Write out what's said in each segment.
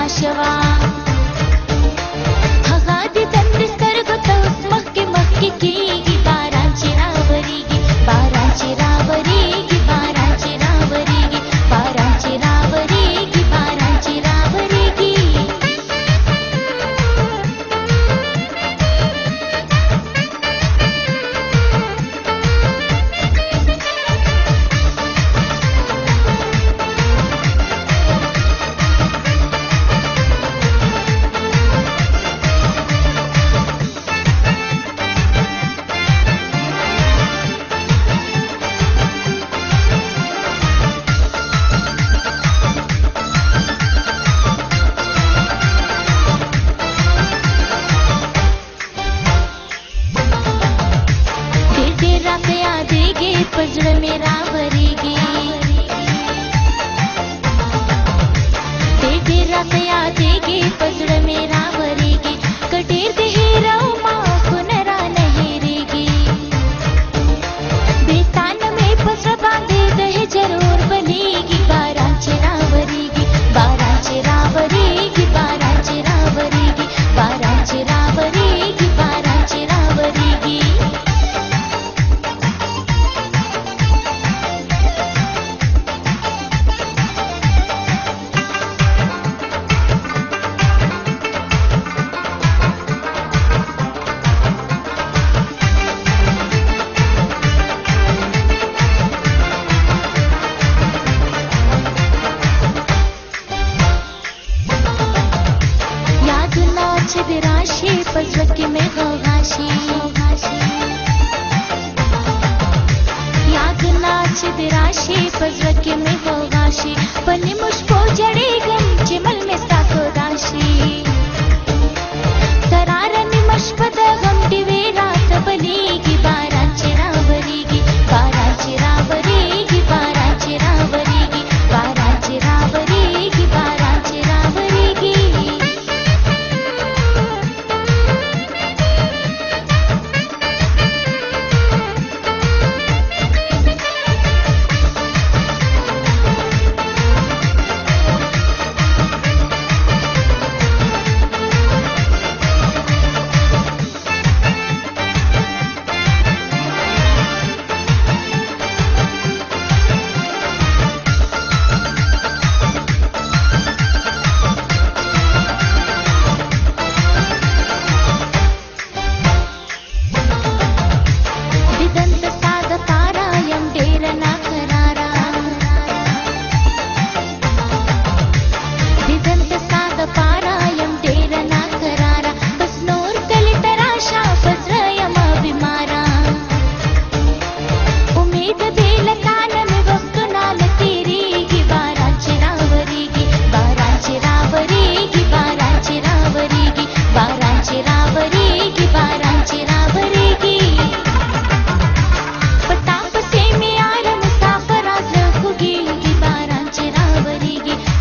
आकाशवा हगादी तंद्री सरगतौस मक्की मक्की की बारांची रावरीगी बारांची रावरीगी बारांची रावरीगी बारांची रावरीगी बारांची रावरीगी पजड़ में रावरीगी दे रतया देगे पजड़ में रावरीगी कटेर देहरा माँ कुनरा नहेरेगी बेतान में पसरा बांधे दहे जरूर बनेगी बारांची रावरीगी बारांची रावरीगी बारांची रावरीगी बारांची रावरीगी बारांची रावरीगी छिदराशी पजरकी में घोघाशी याद ना छिदराशी पजरकी में घोघाशी पन्नी मुझको जड़े गम चिमल में साको राशि तरारनी मशपद गम दिवे रात बनेगी बारांची रावरीगी बारांची रावरीगी बारांची रावरीगी बारांची रावरीगी बारांची रावरीगी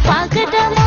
पागदम